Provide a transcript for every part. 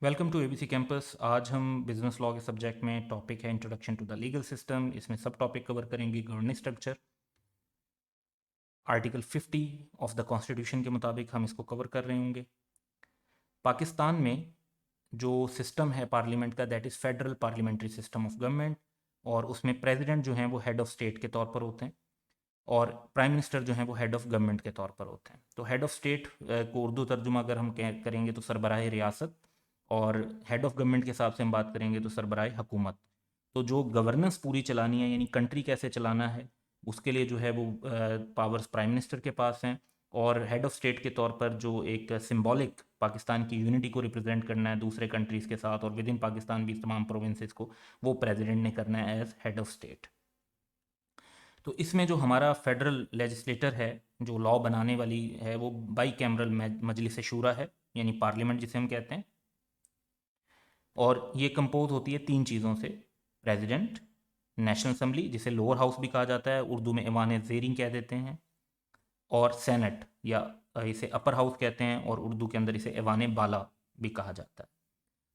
Welcome to ABC campus. आज हम business law के सब्जेक्ट में टॉपिक है introduction to the legal system. इसमें सब टॉपिक कवर करेंगे। Governance structure article 50 of the constitution के मुताबिक हम इसको कवर कर रहे होंगे। पाकिस्तान में जो सिस्टम है पार्लियामेंट का, that is federal parliamentary system of government, और उसमें प्रेसिडेंट जो हैं वो हेड ऑफ स्टेट के तौर पर होते हैं और प्राइम मिनिस्टर जो हैं वो हेड ऑफ गवर्नमेंट के तौर पर होते हैं। तो हेड ऑफ स्टेट को उर्दू तर्जुमा अगर हम करेंगे तो सरबराह रियासत, और हेड ऑफ गवर्नमेंट के हिसाब से हम बात करेंगे तो सरबराह हुकूमत। तो जो गवर्नेंस पूरी चलानी है, यानी कंट्री कैसे चलाना है, उसके लिए जो है वो पावर्स प्राइम मिनिस्टर के पास हैं। और हेड ऑफ स्टेट के तौर पर जो एक सिंबॉलिक पाकिस्तान की यूनिटी को रिप्रेजेंट करना है दूसरे कंट्रीज़ के साथ और विद इन पाकिस्तान भी तमाम प्रोविंसेस को, वो प्रेसिडेंट ने करना है एज हेड ऑफ स्टेट। तो इसमें जो हमारा फेडरल लेजिस्लेटर है, जो लॉ बनाने वाली है, वो बाई कैमरल मजलिस शूरा है, यानी पार्लियामेंट जिसे हम कहते हैं। और ये कंपोज होती है तीन चीज़ों से: प्रेसिडेंट, नेशनल असम्बली जिसे लोअर हाउस भी कहा जाता है, उर्दू में ऐवान ज़ेरिंग कह देते हैं, और सेनेट या इसे अपर हाउस कहते हैं और उर्दू के अंदर इसे ऐवान बाला भी कहा जाता है।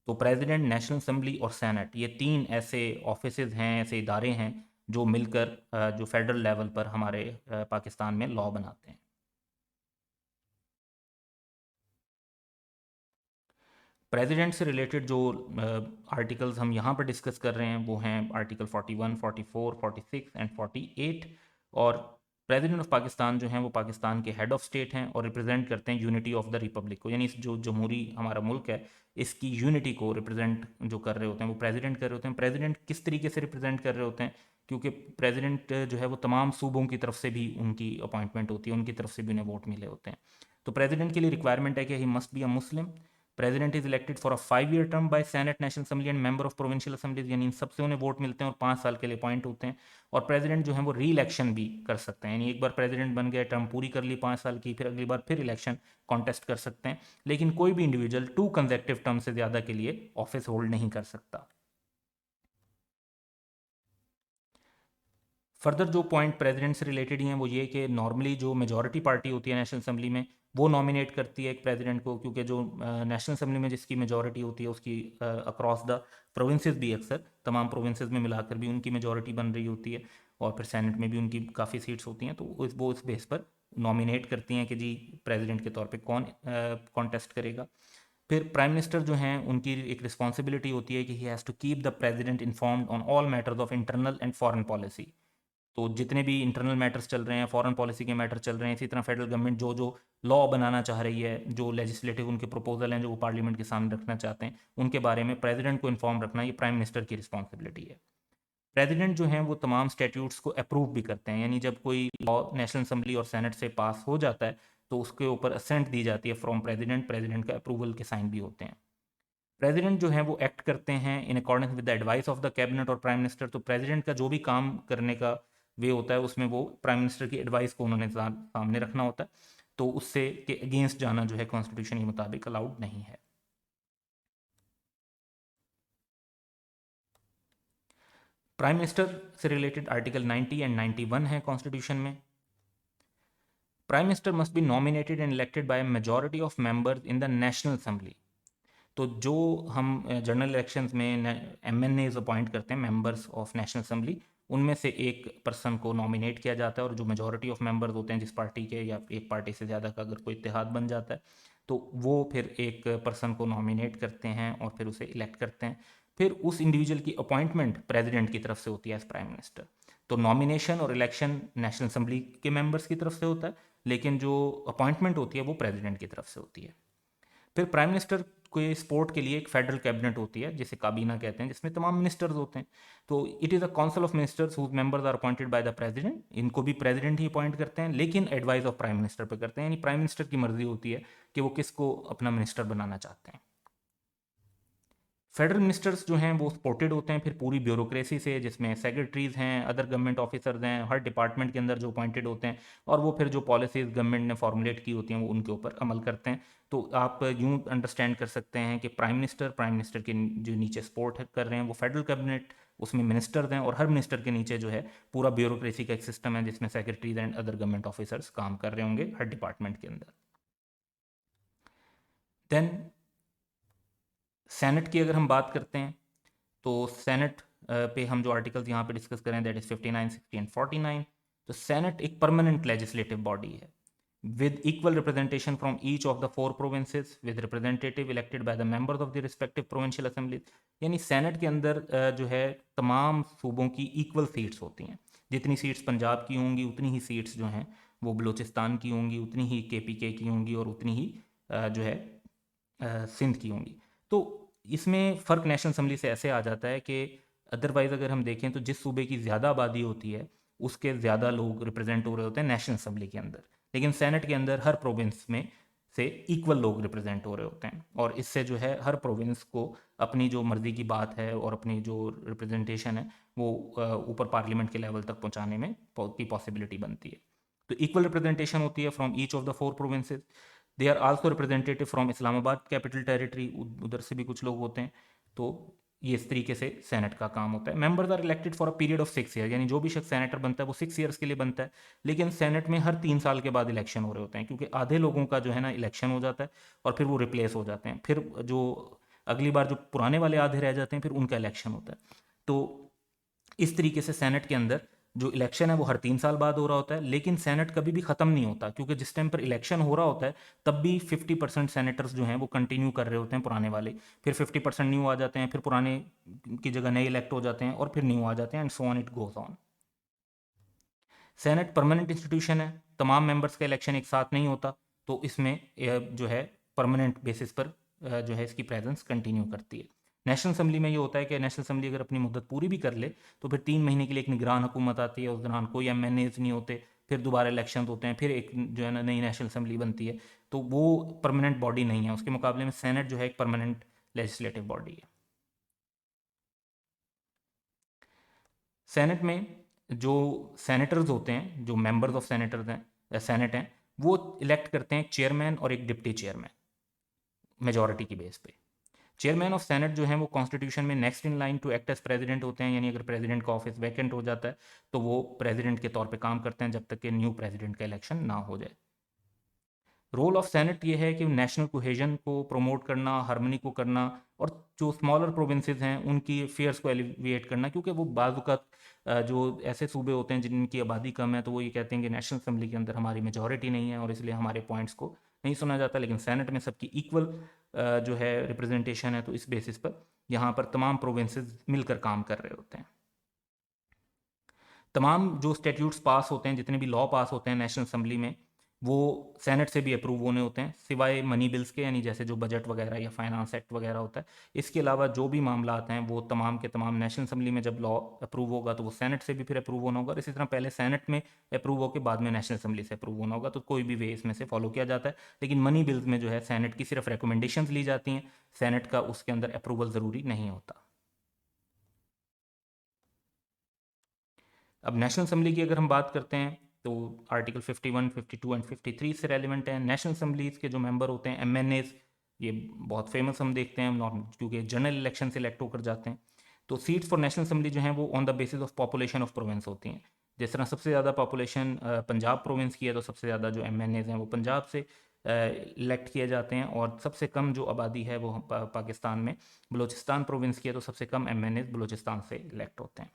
तो प्रेसिडेंट, नेशनल असम्बली और सेनेट, ये तीन ऐसे ऑफिसेज हैं, ऐसे इदारे हैं जो मिलकर जो फेडरल लेवल पर हमारे पाकिस्तान में लॉ बनाते हैं। प्रेसिडेंट से रिलेटेड जो आर्टिकल्स हम यहाँ पर डिस्कस कर रहे हैं वो हैं आर्टिकल 41, 44, 46 एंड 48। और प्रेसिडेंट ऑफ पाकिस्तान जो हैं वो पाकिस्तान के हेड ऑफ स्टेट हैं और रिप्रेजेंट करते हैं यूनिटी ऑफ द रिपब्लिक को, यानी इस जो जमहूरी हमारा मुल्क है इसकी यूनिटी को रिप्रेजेंट जो कर रहे होते हैं वो प्रेसिडेंट कर रहे होते हैं। प्रेसिडेंट किस तरीके से रिप्रेजेंट कर रहे होते हैं, क्योंकि प्रेसिडेंट जो है वो तमाम सूबों की तरफ से भी उनकी अपॉइंटमेंट होती है, उनकी तरफ से भी उन्हें वोट मिले होते हैं। तो प्रेसिडेंट के लिए रिक्वायरमेंट है कि he must be a Muslim. President is elected for a 5 year term by senate, national assembly and member of provincial assemblies, यानी इन सबसे उन्हें वोट मिलते हैं और 5 साल के लिए अपॉइंट होते हैं। और प्रेसिडेंट जो है वो री इलेक्शन भी कर सकते हैं, यानी एक बार प्रेसिडेंट बन गए, टर्म पूरी कर ली 5 साल की, फिर अगली बार फिर इलेक्शन कॉन्टेस्ट कर सकते हैं। लेकिन कोई भी इंडिविजुअल 2 कंसेक्टिव टर्म से ज़्यादा के लिए ऑफिस होल्ड नहीं कर सकता। फर्दर जो पॉइंट प्रेसिडेंट से रिलेटेड ही हैं वो ये कि नॉर्मली जो मेजॉरिटी पार्टी होती है नेशनल असम्बली में, वो नॉमिनेट करती है एक प्रेसिडेंट को, क्योंकि जो नेशनल असम्बली में जिसकी मेजॉरिटी होती है उसकी अक्रॉस द प्रोविंसेस भी, अक्सर तमाम प्रोविंसेस में मिलाकर भी उनकी मेजॉरिटी बन रही होती है, और फिर सेनेट में भी उनकी काफ़ी सीट्स होती हैं। तो वो इस बेस पर नॉमिनेट करती हैं कि जी प्रेसिडेंट के तौर पे कौन कॉन्टेस्ट करेगा। फिर प्राइम मिनिस्टर जो हैं उनकी एक रिस्पॉन्सिबिलिटी होती है कि he has to keep the president informed on all matters of internal and foreign policy. तो जितने भी इंटरनल मैटर्स चल रहे हैं, फॉरेन पॉलिसी के मैटर चल रहे हैं, इसी तरह फेडरल गवर्नमेंट जो जो लॉ बनाना चाह रही है, जो लेजिस्लेटिव उनके प्रपोजल हैं जो वो पार्लियामेंट के सामने रखना चाहते हैं, उनके बारे में प्रेसिडेंट को इन्फॉर्म रखना ये प्राइम मिनिस्टर की रिस्पॉन्सिबिलिटी है। प्रेसिडेंट जो हैं वो तमाम स्टैट्यूट्स को अप्रूव भी करते हैं, यानी जब कोई लॉ नेशनल असम्बली और सेनेट से पास हो जाता है तो उसके ऊपर असेंट दी जाती है फ्रॉम प्रेसिडेंट, प्रेसिडेंट का अप्रूवल के साइन भी होते हैं। प्रेसिडेंट जो है वो एक्ट करते हैं in accordance with the advice of the cabinet और प्राइम मिनिस्टर। तो प्रेसिडेंट का जो भी काम करने का वे होता है उसमें वो प्राइम मिनिस्टर की एडवाइस को उन्होंने सामने रखना होता है, तो उससे के अगेंस्ट जाना जो है कॉन्स्टिट्यूशन के मुताबिक अलाउड नहीं है। प्राइम मिनिस्टर से रिलेटेड आर्टिकल 90 एंड 91 है कॉन्स्टिट्यूशन में। Prime minister must be nominated and elected by majority of members in the national assembly. तो जो हम जनरल इलेक्शंस में MNAs अपॉइंट करते हैं, मेंबर्स ऑफ नेशनल असम्बली, उनमें से एक पर्सन को नॉमिनेट किया जाता है, और जो मेजॉरिटी ऑफ मेंबर्स होते हैं जिस पार्टी के, या एक पार्टी से ज़्यादा का अगर कोई इत्तेहाद बन जाता है तो वो फिर एक पर्सन को नॉमिनेट करते हैं और फिर उसे इलेक्ट करते हैं। फिर उस इंडिविजुअल की अपॉइंटमेंट प्रेसिडेंट की तरफ से होती है एज प्राइम मिनिस्टर। तो नॉमिनेशन और इलेक्शन नेशनल असम्बली के मेंबर्स की तरफ से होता है, लेकिन जो अपॉइंटमेंट होती है वो प्रेसिडेंट की तरफ से होती है। फिर प्राइम मिनिस्टर के सपोर्ट के लिए एक फेडरल कैबिनेट होती है जिसे काबीना कहते हैं, जिसमें तमाम मिनिस्टर्स होते हैं। तो it is a council of ministers whose members are appointed by the president. इनको भी प्रेसिडेंट ही अपॉइंट करते हैं, लेकिन एडवाइस ऑफ प्राइम मिनिस्टर पे करते हैं, यानी प्राइम मिनिस्टर की मर्जी होती है कि वो किसको अपना मिनिस्टर बनाना चाहते हैं। फेडरल मिनिस्टर्स जो हैं वो सपोर्टेड होते हैं फिर पूरी ब्यूरोक्रेसी से, जिसमें सेक्रेटरीज हैं, अदर गवर्नमेंट ऑफिसर्स हैं, हर डिपार्टमेंट के अंदर जो अपॉइंटेड होते हैं, और वो फिर जो पॉलिसीज़ गवर्नमेंट ने फॉर्मुलेट की होती हैं वो उनके ऊपर अमल करते हैं। तो आप यूँ अंडरस्टैंड कर सकते हैं कि प्राइम मिनिस्टर के जो नीचे सपोर्ट कर रहे हैं वो फेडरल कैबिनेट, उसमें मिनिस्टर्स हैं, और हर मिनिस्टर के नीचे जो है पूरा ब्यूरोक्रेसी का एक सिस्टम है जिसमें secretaries and other government officers काम कर रहे होंगे हर डिपार्टमेंट के अंदर। देन सेनेट की अगर हम बात करते हैं तो सेनेट पे हम जो आर्टिकल्स यहाँ पे डिस्कस करें दैट इज 59, 60 एंड 49। तो सेनेट एक परमानेंट लेजिस्लेटिव बॉडी है with equal representation from each of the four provinces with representative elected by the members of the respective provincial assemblies। यानी सेनेट के अंदर जो है तमाम सूबों की इक्वल सीट्स होती हैं। जितनी सीट्स पंजाब की होंगी उतनी ही सीट्स जो हैं वो बलूचिस्तान की होंगी, उतनी ही केपीके की होंगी और उतनी ही जो है सिंध की होंगी। तो इसमें फ़र्क नेशनल असम्बली से ऐसे आ जाता है कि अदरवाइज़ अगर हम देखें तो जिस सूबे की ज़्यादा आबादी होती है उसके ज़्यादा लोग रिप्रेजेंट हो रहे होते हैं नेशनल असम्बली के अंदर, लेकिन सेनेट के अंदर हर प्रोविंस में से इक्वल लोग रिप्रेजेंट हो रहे होते हैं और इससे जो है हर प्रोविंस को अपनी जो मर्ज़ी की बात है और अपनी जो रिप्रेजेंटेशन है वो ऊपर पार्लियामेंट के लेवल तक पहुंचाने में की पॉसिबिलिटी बनती है। तो इक्वल रिप्रेजेंटेशन होती है from each of the four provinces. They are also representative from Islamabad capital territory, उधर से भी कुछ लोग होते हैं। तो ये इस तरीके से सेनेट का काम होता है। Members are elected for a period of 6 year, यानी जो भी शख्स सेनेटर बनता है वो 6 ईयर्स के लिए बनता है। लेकिन सेनेट में हर 3 साल के बाद इलेक्शन हो रहे होते हैं क्योंकि आधे लोगों का जो है ना इलेक्शन हो जाता है और फिर वो रिप्लेस हो जाते हैं। फिर जो अगली बार जो पुराने वाले आधे रह जाते हैं फिर उनका इलेक्शन होता है। तो इस तरीके से सेनेट के अंदर जो इलेक्शन है वो हर 3 साल बाद हो रहा होता है, लेकिन सेनेट कभी भी ख़त्म नहीं होता क्योंकि जिस टाइम पर इलेक्शन हो रहा होता है तब भी 50% सेनेटर्स जो हैं वो कंटिन्यू कर रहे होते हैं पुराने वाले, फिर 50% न्यू आ जाते हैं, फिर पुराने की जगह नए इलेक्ट हो जाते हैं और फिर न्यू आ जाते हैं and so on it goes on. Senate permanent institution है, तमाम मेंबर्स का इलेक्शन एक साथ नहीं होता, तो इसमें जो है परमानेंट बेसिस पर जो है इसकी प्रेजेंस कंटिन्यू करती है। नेशनल असम्बली में ये होता है कि नेशनल असम्बली अगर अपनी मुद्दत पूरी भी कर ले तो फिर 3 महीने के लिए एक निगरान हुकूमत आती है, उस दौरान कोई एमएनएज नहीं होते, फिर दोबारा इलेक्शन होते हैं, फिर एक जो है ना नई नेशनल असम्बली बनती है। तो वो परमानेंट बॉडी नहीं है, उसके मुकाबले में सेनेट जो है एक परमानेंट लेजिस्लेटिव बॉडी है। सेनेट में जो सेनेटर्स होते हैं, जो मेंबर्स ऑफ सेनेटर्स हैं सेनेट हैं, वो इलेक्ट करते हैं चेयरमैन और एक डिप्टी चेयरमैन मेजॉरिटी की बेस पे। चेयरमैन ऑफ सेनेट जो है वो कॉन्स्टिट्यूशन में next in line to act as president होते हैं, यानी अगर प्रेसिडेंट का ऑफिस वैकेंट हो जाता है तो वो प्रेसिडेंट के तौर पे काम करते हैं जब तक कि न्यू प्रेसिडेंट का इलेक्शन ना हो जाए। रोल ऑफ सेनेट ये है कि नेशनल कोहेजन को प्रमोट करना, हार्मनी को करना और जो स्मॉलर प्रोविंसेस हैं उनकी फेयर्स को एलिविएट करना, क्योंकि वो बाज़ जो ऐसे सूबे होते हैं जिनकी आबादी कम है तो वो ये कहते हैं कि नेशनल असम्बली के अंदर हमारी मेजॉरिटी नहीं है और इसलिए हमारे पॉइंट्स को नहीं सुना जाता, लेकिन सेनेट में सबकी इक्वल जो है रिप्रेजेंटेशन है, तो इस बेसिस पर यहाँ पर तमाम प्रोविंसेस मिलकर काम कर रहे होते हैं। तमाम जो स्टैट्यूट्स पास होते हैं, जितने भी लॉ पास होते हैं नेशनल असम्बली में, वो सेनेट से भी अप्रूव होने होते हैं, सिवाय मनी बिल्स के, यानी जैसे जो बजट वगैरह या फाइनेंस एक्ट वगैरह होता है। इसके अलावा जो भी मामला आते हैं वो तमाम के तमाम नेशनल असम्बली में जब लॉ अप्रूव होगा तो वो सेनेट से भी फिर अप्रूव होना होगा, और इसी तरह पहले सेनेट में अप्रूव होकर बाद में नेशनल असम्बली से अप्रूव होना होगा। तो कोई भी वे इसमें से फॉलो किया जाता है, लेकिन मनी बिल्स में जो है सेनेट की सिर्फ रिकमेंडेशन ली जाती हैं, सेनेट का उसके अंदर अप्रूवल ज़रूरी नहीं होता। अब नेशनल असम्बली की अगर हम बात करते हैं तो आर्टिकल 51, 52 एंड 53 से रेलिवेंट है। नेशनल असम्बलीज के जो मेंबर होते हैं एमएनएज, ये बहुत फेमस हम देखते हैं क्योंकि जनरल इलेक्शन से इलेक्ट होकर जाते हैं। तो सीट्स फॉर नेशनल असम्बली जो हैं वो on the basis of population of province होती हैं। जिस तरह सबसे ज़्यादा पॉपुलेशन पंजाब प्रोविंस की है तो सबसे ज़्यादा जो एमएनएज हैं वो पंजाब से इलेक्ट किए जाते हैं, और सबसे कम जो आबादी है वो पाकिस्तान में बलूचिस्तान प्रोविंस की है, तो सबसे कम एमएनएज बलूचिस्तान से इलेक्ट होते हैं।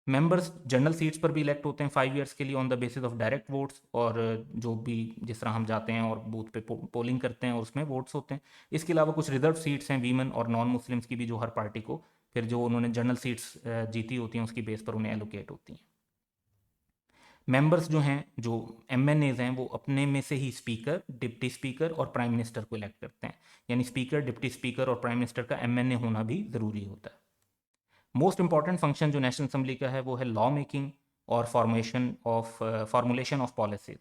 मेंबर्स जनरल सीट्स पर भी इलेक्ट होते हैं 5 ईयर्स के लिए on the basis of direct votes, और जो भी जिस तरह हम जाते हैं और बूथ पे पोलिंग करते हैं और उसमें वोट्स होते हैं। इसके अलावा कुछ रिजर्व सीट्स हैं वीमेन और नॉन मुस्लिम्स की भी, जो हर पार्टी को फिर जो उन्होंने जनरल सीट्स जीती होती हैं उसकी बेस पर उन्हें एलोकेट होती हैं। मेंबर्स जो हैं, जो एमएनएज हैं, वो अपने में से ही स्पीकर, डिप्टी स्पीकर और प्राइम मिनिस्टर को इलेक्ट करते हैं, यानी स्पीकर, डिप्टी स्पीकर और प्राइम मिनिस्टर का एमएनए होना भी ज़रूरी होता है। मोस्ट इंपॉर्टेंट फंक्शन जो नेशनल असम्बली का है वो है लॉ मेकिंग और फॉर्मुलेशन ऑफ पॉलिसी।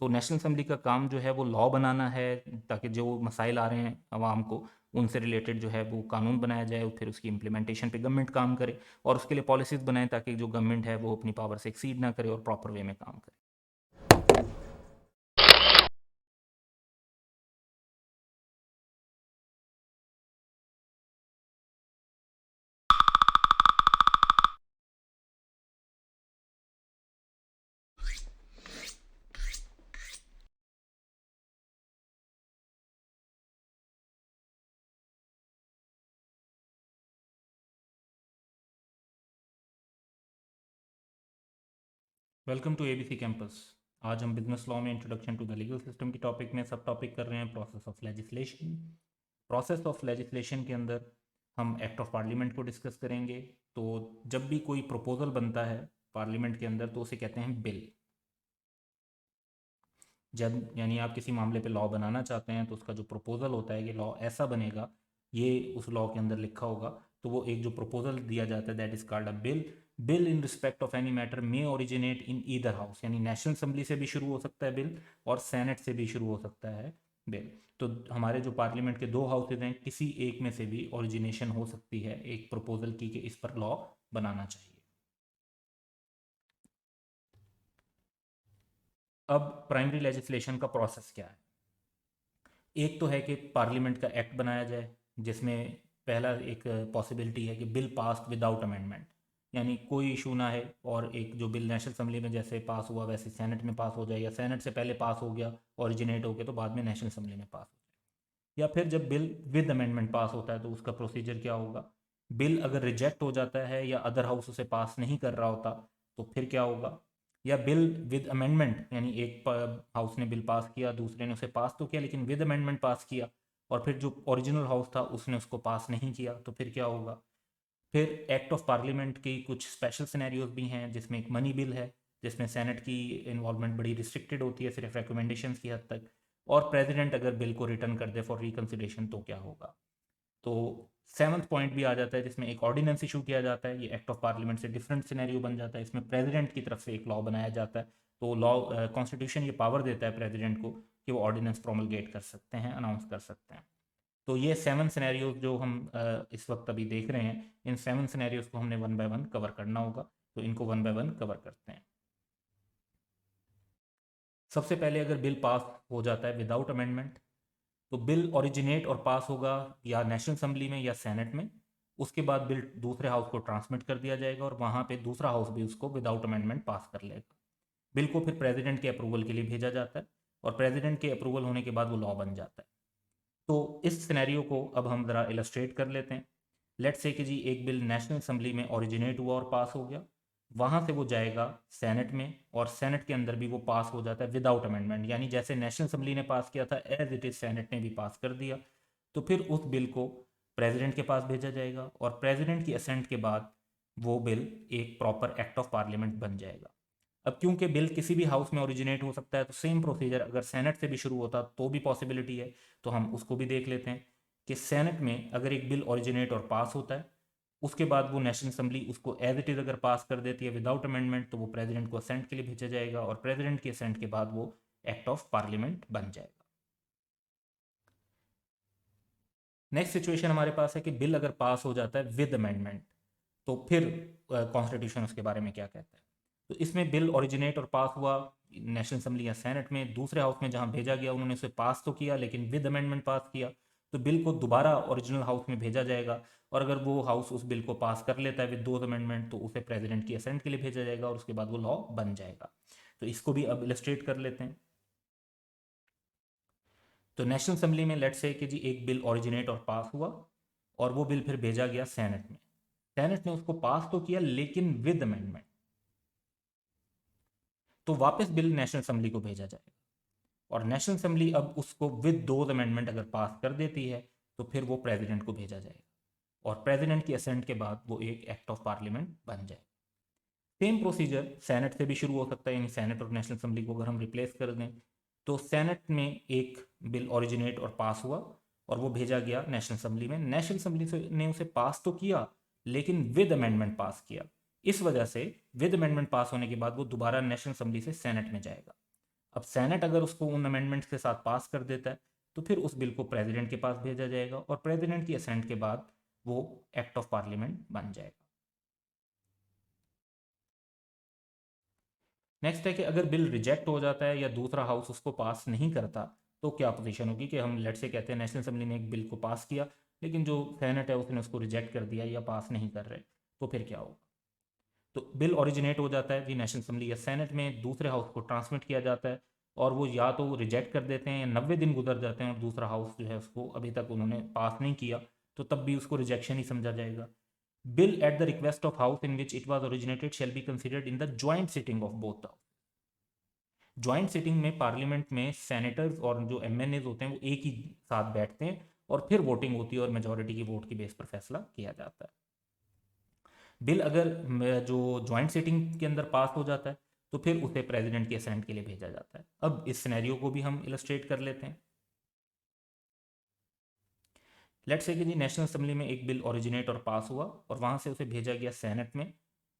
तो नेशनल असम्बली का काम जो है वो लॉ बनाना है, ताकि जो मसाइल आ रहे हैं आवाम को उनसे रिलेटेड जो है वो कानून बनाया जाए, और फिर उसकी इम्प्लीमेंटेशन पे गवर्नमेंट काम करे, और उसके लिए पॉलिसीज़ बनाए ताकि जो गवर्नमेंट है वो अपनी पावर से एक्सीड ना करे और प्रॉपर वे में काम करे। Welcome to ABC campus. आज हम बिजनेस लॉ में introduction to the legal system की टॉपिक में सब टॉपिक कर रहे हैं process of legislation. Process of legislation के अंदर हम एक्ट ऑफ पार्लियामेंट को डिस्कस करेंगे। तो जब भी कोई प्रपोजल बनता है पार्लियामेंट के अंदर तो उसे कहते हैं बिल। जब यानी आप किसी मामले पे लॉ बनाना चाहते हैं तो उसका जो प्रपोजल होता है कि लॉ ऐसा बनेगा, ये उस लॉ के अंदर लिखा होगा, तो वो एक जो प्रपोजल दिया जाता है that is called a bill. Bill in respect of any matter may originate in either house, यानी नेशनल असेंबली से भी शुरू हो सकता है बिल और सेनेट से भी शुरू हो सकता है बिल। तो हमारे जो पार्लियामेंट के दो हाउसेज हैं, किसी एक में से भी ओरिजिनेशन हो सकती है एक प्रपोजल की कि इस पर लॉ बनाना चाहिए। अब प्राइमरी लेजिस्लेशन का प्रोसेस क्या है? एक तो है कि पार्लियामेंट का एक्ट बनाया जाए, जिसमें पहला एक पॉसिबिलिटी है कि बिल पास विदाउट अमेंडमेंट, यानी कोई इशू ना है और एक जो बिल नेशनल असेंबली में जैसे पास हुआ वैसे सेनेट में पास हो जाए, या सेनेट से पहले पास हो गया ओरिजिनेट हो गया तो बाद में नेशनल असेंबली में पास हो जाए। या फिर जब बिल विद अमेंडमेंट पास होता है तो उसका प्रोसीजर क्या होगा? बिल अगर रिजेक्ट हो जाता है या अदर हाउस उसे पास नहीं कर रहा होता तो फिर क्या होगा? या बिल विद अमेंडमेंट, यानी एक हाउस ने बिल पास किया, दूसरे ने उसे पास तो किया लेकिन विद अमेंडमेंट पास किया, और फिर जो ओरिजिनल हाउस था उसने उसको पास नहीं किया, तो फिर क्या होगा? फिर एक्ट ऑफ पार्लियामेंट की कुछ स्पेशल सिनेरियोज भी हैं, जिसमें एक मनी बिल है जिसमें सेनेट की इन्वॉल्वमेंट बड़ी रिस्ट्रिक्टेड होती है, सिर्फ रिकमेंडेशंस की हद तक। और प्रेसिडेंट अगर बिल को रिटर्न कर दे फॉर रिकंसिडरेशन तो क्या होगा? तो सेवन्थ पॉइंट भी आ जाता है जिसमें एक ऑर्डिनेंस इशू किया जाता है। ये एक्ट ऑफ पार्लियामेंट से डिफरेंट सिनेरियो बन जाता है, इसमें प्रेसिडेंट की तरफ से एक लॉ बनाया जाता है। तो लॉ कॉन्स्टिट्यूशन ये पावर देता है प्रेसिडेंट को कि वो ऑर्डिनेंस प्रोमलगेट कर सकते हैं, अनाउंस कर सकते हैं। तो ये 7 सिनेरियोज जो हम इस वक्त अभी देख रहे हैं, इन 7 सिनेरियोज को हमने वन बाय वन कवर करना होगा, तो इनको वन बाय वन कवर करते हैं। सबसे पहले अगर बिल पास हो जाता है विदाउट अमेंडमेंट, तो बिल ओरिजिनेट और पास होगा या नेशनल असेंबली में या सेनेट में। उसके बाद बिल दूसरे हाउस को ट्रांसमिट कर दिया जाएगा और वहाँ पे दूसरा हाउस भी उसको विदाउट अमेंडमेंट पास कर लेगा। बिल को फिर प्रेसिडेंट के अप्रूवल के लिए भेजा जाता है और प्रेसिडेंट के अप्रूवल होने के बाद वो लॉ बन जाता है। तो इस सिनेरियो को अब हम ज़रा इलस्ट्रेट कर लेते हैं। लेट्स से कि जी एक बिल नेशनल असेंबली में ओरिजिनेट हुआ और पास हो गया, वहाँ से वो जाएगा सेनेट में और सेनेट के अंदर भी वो पास हो जाता है विदाउट अमेंडमेंट, यानी जैसे नेशनल असेंबली ने पास किया था एज इट इज़ सेनेट ने भी पास कर दिया। तो फिर उस बिल को प्रेसिडेंट के पास भेजा जाएगा और प्रेसिडेंट की असेंट के बाद वो बिल एक प्रॉपर एक्ट ऑफ पार्लियामेंट बन जाएगा। अब क्योंकि बिल किसी भी हाउस में ओरिजिनेट हो सकता है तो सेम प्रोसीजर अगर सेनेट से भी शुरू होता तो भी पॉसिबिलिटी है, तो हम उसको भी देख लेते हैं कि सेनेट में अगर एक बिल ओरिजिनेट और पास होता है, उसके बाद वो नेशनल असेंबली उसको एज इट इज़ अगर पास कर देती है विदाउट अमेंडमेंट, तो वो प्रेसिडेंट को असेंट के लिए भेजा जाएगा और प्रेसिडेंट के असेंट के बाद वो एक्ट ऑफ पार्लियामेंट बन जाएगा। नेक्स्ट सिचुएशन हमारे पास है कि बिल अगर पास हो जाता है विद अमेंडमेंट, तो फिर कॉन्स्टिट्यूशन उसके बारे में क्या कहता है? तो इसमें बिल ओरिजिनेट और पास हुआ नेशनल असेंबली या सेनेट में, दूसरे हाउस में जहां भेजा गया उन्होंने उसे पास तो किया लेकिन विद अमेंडमेंट पास किया, तो बिल को दोबारा ओरिजिनल हाउस में भेजा जाएगा और अगर वो हाउस उस बिल को पास कर लेता है विद दो अमेंडमेंट तो उसे प्रेसिडेंट की असेंट के लिए भेजा जाएगा और उसके बाद वो लॉ बन जाएगा। तो इसको भी अब इलस्ट्रेट कर लेते हैं। तो नेशनल असेंबली में लेट्स से कि जी एक बिल ओरिजिनेट और पास हुआ और वो बिल फिर भेजा गया सेनेट में। सेनेट ने उसको पास तो किया लेकिन विद अमेंडमेंट, तो वापस बिल नेशनल असेंबली को भेजा जाएगा और नेशनल असेंबली अब उसको विद दो अमेंडमेंट अगर पास कर देती है तो फिर वो प्रेसिडेंट को भेजा जाएगा और प्रेसिडेंट की असेंट के बाद वो एक एक्ट ऑफ पार्लियामेंट बन जाएगा। सेम प्रोसीजर सेनेट से भी शुरू हो सकता है, यानी सेनेट और नेशनल असेंबली को अगर हम रिप्लेस कर दें, तो सेनेट में एक बिल ओरिजिनेट और पास हुआ और वो भेजा गया नेशनल असेंबली में। नेशनल असेंबली ने उसे पास तो किया लेकिन विद अमेंडमेंट पास किया, इस वजह से विद अमेंडमेंट पास होने के बाद वो दोबारा नेशनल असेंबली से सेनेट में जाएगा। अब सेनेट अगर उसको उन अमेंडमेंट्स के साथ पास कर देता है तो फिर उस बिल को प्रेसिडेंट के पास भेजा जाएगा और प्रेसिडेंट की असेंट के बाद वो एक्ट ऑफ पार्लियामेंट बन जाएगा। नेक्स्ट है कि अगर बिल रिजेक्ट हो जाता है या दूसरा हाउस उसको पास नहीं करता तो क्या पोजीशन होगी? कि हम लेट से कहते हैं नेशनल असेंबली ने एक बिल को पास किया लेकिन जो सेनेट है उसने उसको रिजेक्ट कर दिया या पास नहीं कर रहे, तो फिर क्या होगा? तो बिल ओरिजिनेट हो जाता है जी नेशनल असेंबली या सेनेट में, दूसरे हाउस को ट्रांसमिट किया जाता है और वो या तो रिजेक्ट कर देते हैं या 90 दिन गुजर जाते हैं और दूसरा हाउस जो है उसको अभी तक उन्होंने पास नहीं किया, तो तब भी उसको रिजेक्शन ही समझा जाएगा। Bill at the request of house in which it was originated shall be considered in the joint sitting of both house. Joint sitting में पार्लियामेंट में सेनेटर्स और जो एमएनएज होते हैं वो एक ही साथ बैठते हैं और फिर वोटिंग होती है और मेजोरिटी की वोट की बेस पर फैसला किया जाता है। बिल अगर जो ज्वाइंट सिटिंग के अंदर पास हो जाता है तो फिर उसे प्रेसिडेंट के असेंट के लिए भेजा जाता है। अब इस सिनेरियो को भी हम इलस्ट्रेट कर लेते हैं। लेट्स से कि जी नेशनल असेंबली में एक बिल ओरिजिनेट और पास हुआ और वहां से उसे भेजा गया सेनेट में।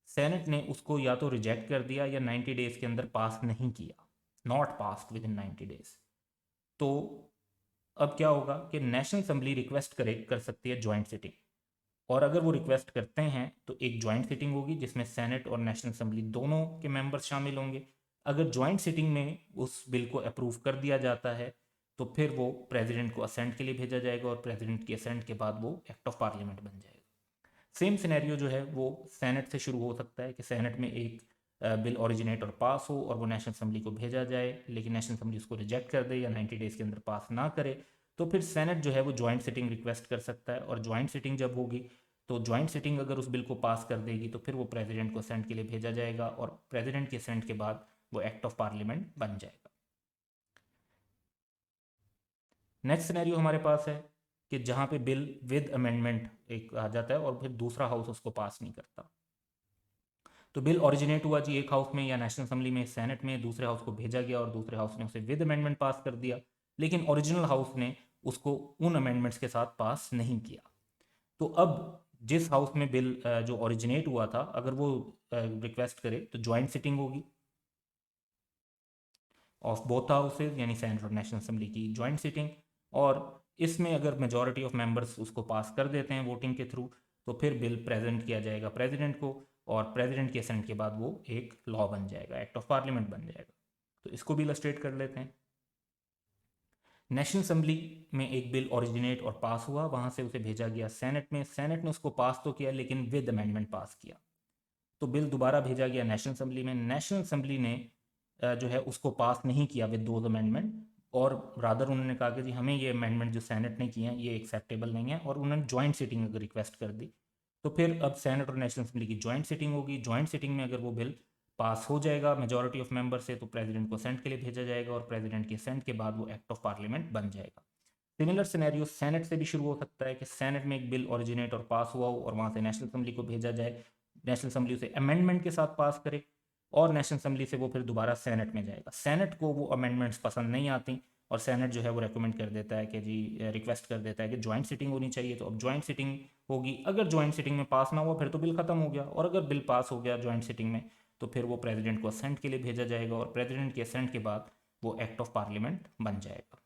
सेनेट ने उसको या तो रिजेक्ट कर दिया या 90 डेज के अंदर पास नहीं किया, not passed with in 90 days. तो अब क्या होगा कि नेशनल असेंबली रिक्वेस्ट कर सकती है ज्वाइंट सिटिंग, और अगर वो रिक्वेस्ट करते हैं तो एक ज्वाइंट सिटिंग होगी जिसमें सेनेट और नेशनल असेंबली दोनों के मेंबर्स शामिल होंगे। अगर ज्वाइंट सिटिंग में उस बिल को अप्रूव कर दिया जाता है तो फिर वो प्रेसिडेंट को असेंट के लिए भेजा जाएगा और प्रेसिडेंट के असेंट के बाद वो एक्ट ऑफ पार्लियामेंट बन जाएगा। सेम सिनेरियो जो है वो सेनेट से शुरू हो सकता है कि सेनेट में एक बिल ओरिजिनेट और पास हो और वो नेशनल असेंबली को भेजा जाए, लेकिन नेशनल असेंबली उसको रिजेक्ट कर दे या 90 डेज के अंदर पास ना करे, तो फिर सेनेट जो है वो ज्वाइंट सिटिंग रिक्वेस्ट कर सकता है। और ज्वाइंट सिटिंग जब होगी तो ज्वाइंट सिटिंग अगर उस बिल को पास कर देगी तो फिर वो प्रेसिडेंट को असेंट के लिए भेजा जाएगा और प्रेसिडेंट के असेंट के बाद वो एक्ट ऑफ पार्लियामेंट बन जाएगा। नेक्स्ट सिनेरियो हमारे पास है कि जहां पे बिल विद अमेंडमेंट एक आ जाता है और फिर दूसरा हाउस उसको पास नहीं करता। तो बिल ओरिजिनेट हुआ जी एक हाउस में या नेशनल असेंबली में, सेनेट में, दूसरे हाउस को भेजा गया और दूसरे हाउस ने उसे विद अमेंडमेंट पास कर दिया, लेकिन ओरिजिनल हाउस ने उसको उन अमेंडमेंट्स के साथ पास नहीं किया। तो अब जिस हाउस में बिल जो ओरिजिनेट हुआ था अगर वो रिक्वेस्ट करे तो ज्वाइंट सिटिंग होगी ऑफ बोथ हाउसेज, यानी सेनेट और नेशनल असेंबली की ज्वाइंट सिटिंग। और इसमें अगर मेजॉरिटी ऑफ मेंबर्स उसको पास कर देते हैं वोटिंग के थ्रू तो फिर बिल प्रेजेंट किया जाएगा प्रेसिडेंट को और प्रेसिडेंट के असेंट के बाद वो एक लॉ बन जाएगा, एक्ट ऑफ पार्लियामेंट बन जाएगा। तो इसको भी इलस्ट्रेट कर लेते हैं। नेशनल असेंबली में एक बिल ओरिजिनेट और पास हुआ, वहां से उसे भेजा गया सेनेट में, सेनेट ने उसको पास तो किया लेकिन विद अमेंडमेंट पास किया। तो बिल दोबारा भेजा गया नेशनल असेंबली में, नेशनल असेंबली ने जो है उसको पास नहीं किया विद दोज अमेंडमेंट, और रादर उन्होंने कहा कि जी हमें ये अमेंडमेंट जो सेनेट ने किए हैं ये एक्सेप्टेबल नहीं है, और उन्होंने ज्वाइंट सिटिंग अगर रिक्वेस्ट कर दी तो फिर अब सेनेट और नेशनल असेंबली की ज्वाइंट सिटिंग होगी। ज्वाइंट सिटिंग में अगर वो बिल पास हो जाएगा मेजॉरिटी ऑफ मेंबर से तो प्रेसिडेंट को असेंट के लिए भेजा जाएगा और प्रेसिडेंट के असेंट के बाद वो एक्ट ऑफ पार्लियामेंट बन जाएगा। सिमिलर सिनेरियो सेनेट से भी शुरू हो सकता है कि सेनेट में एक बिल ओरिजिनेट और पास हुआ हो और वहां से नेशनल असेंबली को भेजा जाए, नेशनल असेंबली उसे अमेंडमेंट के साथ पास करे और नेशनल असेंबली से वो फिर दोबारा सेनेट में जाएगा। सेनेट को वो अमेंडमेंट्स पसंद नहीं आती और सेनेट जो है वो रेकमेंड कर देता है कि जी रिक्वेस्ट कर देता है कि ज्वाइंट सिटिंग होनी चाहिए। तो अब ज्वाइंट सिटिंग होगी, अगर ज्वाइंट सिटिंग में पास ना हुआ फिर तो बिल खत्म हो गया, और अगर बिल पास हो गया ज्वाइंट सिटिंग में तो फिर वो प्रेसिडेंट को असेंट के लिए भेजा जाएगा और प्रेसिडेंट के असेंट के बाद वो एक्ट ऑफ पार्लियामेंट बन जाएगा।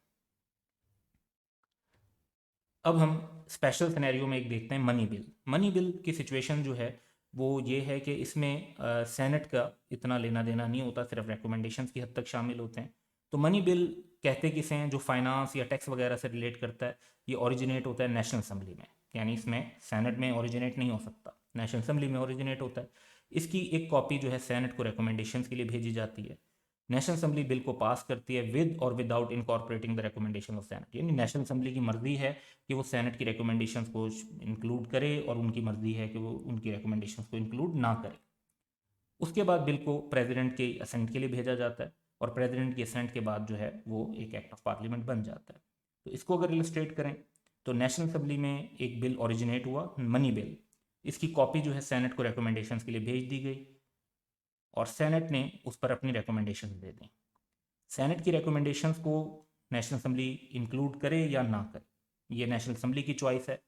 अब हम स्पेशल सिनेरियो में एक देखते हैं मनी बिल। मनी बिल की सिचुएशन जो है वो ये है कि इसमें सेनेट का इतना लेना देना नहीं होता, सिर्फ रिकमेंडेशंस की हद तक शामिल होते हैं। तो मनी बिल कहते किसे हैं, जो फाइनेंस या टैक्स वगैरह से रिलेट करता है, ये ओरिजिनेट होता है नेशनल असेंबली में, यानी इसमें सेनेट में ओरिजिनेट नहीं हो सकता, नेशनल असेंबली में ओरिजिनेट होता है। इसकी एक कॉपी जो है सेनेट को रिकमेंडेशंस के लिए भेजी जाती है। नेशनल असेंबली बिल को पास करती है विद और without incorporating the recommendation of senate, यानी नेशनल असेंबली की मर्जी है कि वो सेनेट की रिकमेंडेशंस को इंक्लूड करे और उनकी मर्जी है कि वो उनकी रिकमेंडेशंस को इंक्लूड ना करे। उसके बाद बिल को प्रेसिडेंट के असेंट के लिए भेजा जाता है और प्रेसिडेंट के असेंट के बाद जो है वो एक एक्ट ऑफ पार्लियामेंट बन जाता है। तो इसको अगर इलस्ट्रेट करें तो नेशनल असेंबली में एक बिल ओरिजिनेट हुआ मनी बिल, इसकी कॉपी जो है सेनेट को रिकमेंडेशंस के लिए भेज दी गई और सेनेट ने उस पर अपनी रिकमेंडेशन दे दी। सेनेट की रिकमेंडेशंस को नेशनल असेंबली इंक्लूड करे या ना करे, ये नेशनल असेंबली की चॉइस है।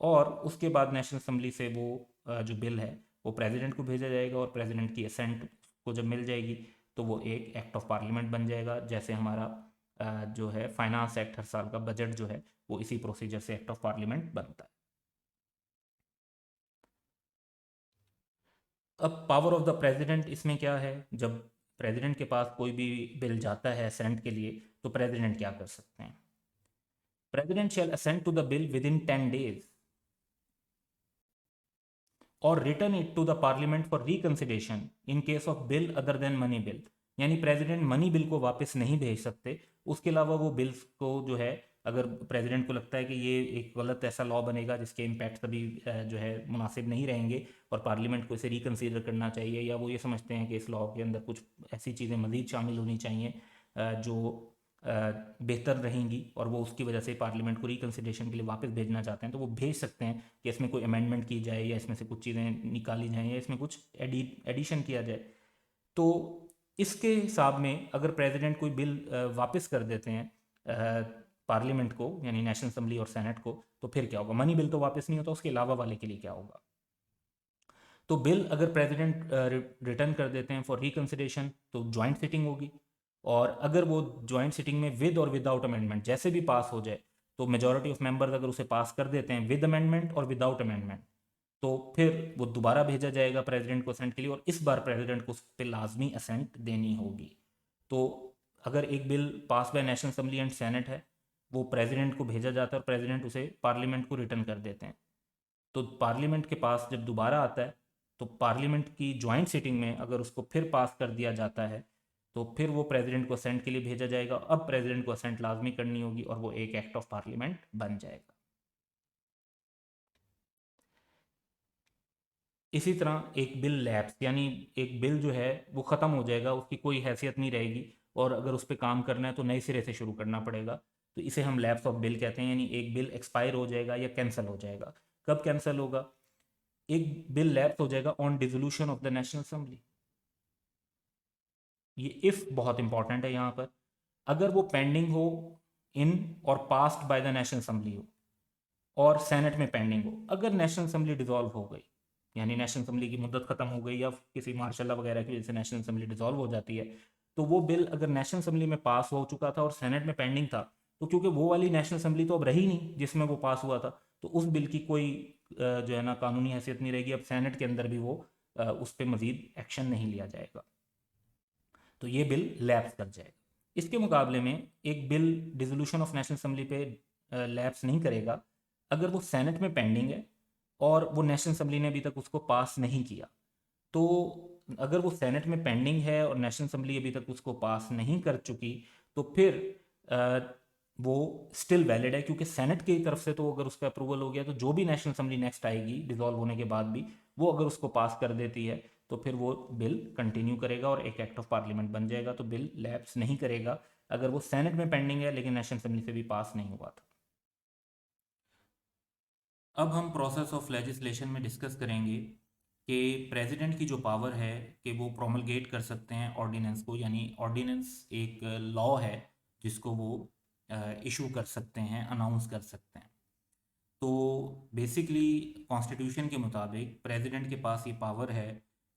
और उसके बाद नेशनल असेंबली से वो जो बिल है वो प्रेसिडेंट को भेजा जाएगा और प्रेसिडेंट की असेंट को जब मिल जाएगी तो वो एक एक्ट ऑफ पार्लियामेंट बन जाएगा। जैसे हमारा जो है फाइनेंस एक्ट, हर साल का बजट जो है वो इसी प्रोसीजर से एक्ट ऑफ पार्लियामेंट बनता है। अब पावर ऑफ द प्रेसिडेंट इसमें क्या है, जब प्रेसिडेंट के पास कोई भी बिल जाता है असेंट के लिए तो प्रेसिडेंट क्या कर सकते हैं। President shall assent to the bill within 10 days और return it to the parliament for reconsideration in case of bill other than money bill. यानी प्रेसिडेंट मनी बिल को वापस नहीं भेज सकते, उसके अलावा वो बिल्स को जो है अगर प्रेसिडेंट को लगता है कि ये एक गलत ऐसा लॉ बनेगा जिसके इम्पैक्ट सभी जो है मुनासिब नहीं रहेंगे और पार्लियामेंट को इसे रिकन्सिडर करना चाहिए, या वो ये समझते हैं कि इस लॉ के अंदर कुछ ऐसी चीज़ें मज़ीद शामिल होनी चाहिए जो बेहतर रहेंगी, और वो उसकी वजह से पार्लियामेंट को रिकन्सिडरेशन के लिए वापस भेजना चाहते हैं, तो वो भेज सकते हैं कि इसमें कोई अमेंडमेंट की जाए, या इसमें से कुछ चीज़ें निकाली जाएँ, या इसमें कुछ एडिशन किया जाए। तो इसके हिसाब में अगर प्रेसिडेंट कोई बिल वापस कर देते हैं पार्लियामेंट को, यानी नेशनल असम्बली और सेनेट को, तो फिर क्या होगा? मनी बिल तो वापस नहीं होता, उसके अलावा वाले के लिए क्या होगा? तो बिल अगर प्रेसिडेंट रिटर्न कर देते हैं फॉर रिकन्सिडरेशन तो ज्वाइंट सिटिंग होगी, और अगर वो ज्वाइंट सिटिंग में विद और विदाउट अमेंडमेंट जैसे भी पास हो जाए, तो मेजॉरिटी ऑफ मेंबर्स अगर उसे पास कर देते हैं विद अमेंडमेंट और विदाउट अमेंडमेंट, तो फिर वो दोबारा भेजा जाएगा प्रेसिडेंट को असेंट के लिए, और इस बार प्रेसिडेंट को उस पर लाजमी असेंट देनी होगी। तो अगर एक bill pass by national assembly and senate है, वो प्रेसिडेंट को भेजा जाता है और प्रेसिडेंट उसे पार्लियामेंट को रिटर्न कर देते हैं। तो पार्लियामेंट के पास जब दोबारा आता है, तो पार्लियामेंट की ज्वाइंट सिटिंग में अगर उसको फिर पास कर दिया जाता है, तो फिर वो प्रेसिडेंट को असेंट के लिए भेजा जाएगा। अब प्रेसिडेंट को असेंट लाजमी करनी होगी और वो एक एक्ट ऑफ पार्लियामेंट बन जाएगा। इसी तरह एक बिल लैप्स, यानी एक बिल जो है वो ख़त्म हो जाएगा, उसकी कोई हैसियत नहीं रहेगी, और अगर उस पर काम करना है तो नए सिरे से शुरू करना पड़ेगा। तो इसे हम लैप्स ऑफ बिल कहते हैं, यानी एक बिल एक्सपायर हो जाएगा या कैंसिल हो जाएगा। कब कैंसिल होगा? एक बिल लैप्स हो जाएगा on dissolution of the national assembly. ये इफ बहुत इंपॉर्टेंट है यहाँ पर। अगर वो पेंडिंग हो इन और passed by the national assembly हो, और सेनेट में पेंडिंग हो, अगर नेशनल असेंबली डिसॉल्व हो गई, यानी नेशनल असेंबली की मुद्दत खत्म हो गई या किसी मार्शल वगैरह की वजह से नेशनल असेंबली डिसॉल्व हो जाती है, तो वो बिल अगर नेशनल असेंबली में पास हो चुका था और सेनेट में पेंडिंग था, तो क्योंकि वो वाली नेशनल असेंबली तो अब रही नहीं जिसमें वो पास हुआ था, तो उस बिल की कोई जो है ना कानूनी हैसियत नहीं रहेगी। अब सेनेट के अंदर भी वो उस पर मजीद एक्शन नहीं लिया जाएगा, तो ये बिल लैप्स कर जाएगा। इसके मुकाबले में एक bill dissolution of national assembly पे लैप्स नहीं करेगा अगर वो सेनेट में पेंडिंग है और वो नेशनल असेंबली ने अभी तक उसको पास नहीं किया। तो अगर वो सेनेट में पेंडिंग है और नेशनल असेंबली अभी तक उसको पास नहीं कर चुकी, तो फिर अ, वो स्टिल वैलिड है, क्योंकि सेनेट की तरफ से तो अगर उसका अप्रूवल हो गया, तो जो भी नेशनल असेंबली नेक्स्ट आएगी डिसॉल्व होने के बाद भी, वो अगर उसको पास कर देती है, तो फिर वो बिल कंटिन्यू करेगा और एक एक्ट ऑफ पार्लियामेंट बन जाएगा। तो बिल लैप्स नहीं करेगा अगर वो सेनेट में पेंडिंग है लेकिन नेशनल असेंबली से भी पास नहीं हुआ था। अब हम प्रोसेस ऑफ लेजिस्लेशन में डिस्कस करेंगे कि प्रेसिडेंट की जो पावर है कि वो प्रोमलगेट कर सकते हैं ऑर्डिनेंस को, यानी ऑर्डिनेंस एक लॉ है जिसको वो इशू कर सकते हैं, अनाउंस कर सकते हैं। तो बेसिकली कॉन्स्टिट्यूशन के मुताबिक प्रेसिडेंट के पास ये पावर है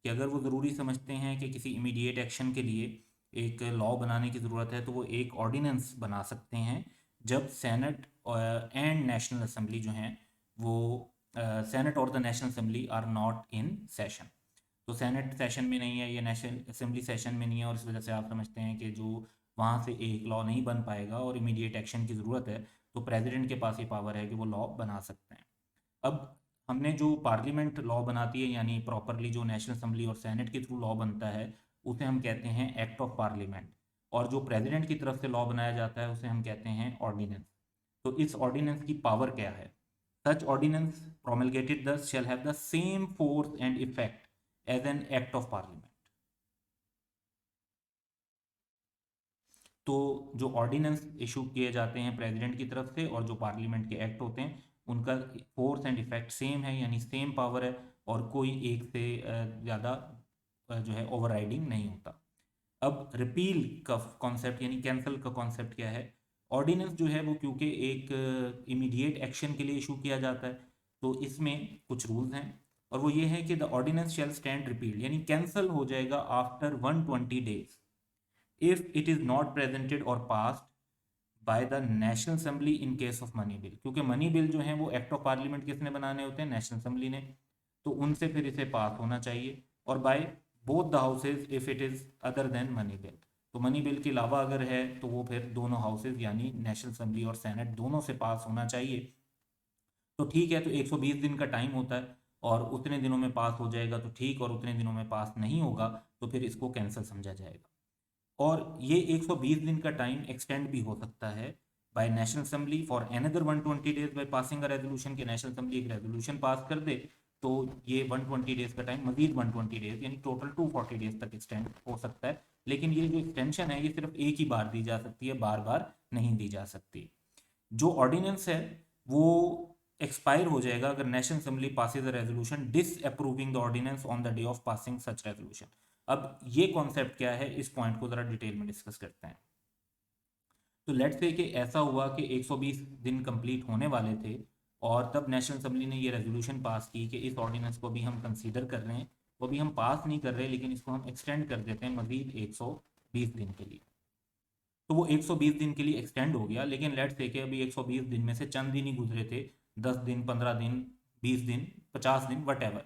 कि अगर वो ज़रूरी समझते हैं कि किसी इमीडिएट एक्शन के लिए एक लॉ बनाने की ज़रूरत है, तो वो एक ऑर्डिनेंस बना सकते हैं जब सेनेट एंड नेशनल असेंबली जो हैं वो सेनेट और the national assembly are not in session. तो सेनेट सेशन में नहीं है, ये नेशनल असेंबली सेशन में नहीं है, और इस वजह से आप समझते हैं कि जो वहाँ से एक लॉ नहीं बन पाएगा और इमीडिएट एक्शन की ज़रूरत है, तो प्रेसिडेंट के पास ये पावर है कि वो लॉ बना सकते हैं। अब हमने जो पार्लियामेंट लॉ बनाती है, यानी प्रॉपरली जो नेशनल असेंबली और सेनेट के थ्रू लॉ बनता है, उसे हम कहते हैं एक्ट ऑफ पार्लियामेंट, और जो प्रेसिडेंट की तरफ से लॉ बनाया जाता है उसे हम कहते हैं ऑर्डिनेंस। तो इस ऑर्डिनेंस की पावर क्या है? सच ordinance promulgated thus shall have the same force and effect as an act of parliament। तो जो ऑर्डिनेंस इशू किए जाते हैं प्रेसिडेंट की तरफ से और जो पार्लियामेंट के एक्ट होते हैं, उनका फोर्स एंड इफेक्ट सेम है, यानी सेम पावर है, और कोई एक से ज़्यादा जो है ओवरराइडिंग नहीं होता। अब रिपील का कॉन्सेप्ट यानी कैंसिल का कॉन्सेप्ट क्या है? ऑर्डिनेंस जो है वो क्योंकि एक इमीडिएट एक्शन के लिए इशू किया जाता है, तो इसमें कुछ रूल्स हैं, और वो ये है कि the ordinance shall stand repealed, यानी कैंसिल हो जाएगा after 120 days if it is not presented or passed by the national assembly in case of money bill. क्योंकि मनी बिल जो है वो एक्ट ऑफ पार्लियामेंट किसने बनाने होते हैं? नेशनल असेंबली ने। तो उनसे फिर इसे पास होना चाहिए, और by both the houses if it is other than money bill. तो मनी बिल के अलावा अगर है तो वो फिर दोनों हाउसेज यानी नेशनल असेंबली और सेनेट दोनों से पास होना चाहिए। तो ठीक है, तो 120 दिन का टाइम होता है, और उतने दिनों में पास हो जाएगा तो ठीक, और उतने दिनों में पास नहीं होगा तो फिर इसको कैंसिल समझा जाएगा। और ये 120 दिन का टाइम एक्सटेंड भी हो सकता है by national assembly for another 120 days by passing a resolution, के नेशनल असेंबली एक रेजोल्यूशन पास कर दे तो ये 120 डेज का टाइम मजीद 120 डेज यानी टोटल 240 डेज तक एक्सटेंड हो सकता है। लेकिन ये जो एक्सटेंशन है ये सिर्फ एक ही बार दी जा सकती है, बार बार नहीं दी जा सकती। जो ऑर्डिनेंस है वो एक्सपायर हो जाएगा अगर national assembly passes a resolution disapproving the ordinance on the day of passing such resolution. अब ये कॉन्सेप्ट क्या है, इस पॉइंट को जरा डिटेल में डिस्कस करते हैं। तो लेट्स से कि ऐसा हुआ कि 120 दिन कंप्लीट होने वाले थे और तब नेशनल असेंबली ने ये रेजोल्यूशन पास की कि इस ऑर्डिनेंस को भी हम कंसीडर कर रहे हैं, वो भी हम पास नहीं कर रहे लेकिन इसको हम एक्सटेंड कर देते हैं मजीद 120 दिन के लिए। तो वो 120 दिन के लिए एक्सटेंड हो गया, लेकिन लेट्स से कि अभी 120 दिन में से चंद दिन ही गुजरे थे, 10 दिन, 15 दिन, 20 दिन, 50 दिन, वट एवर।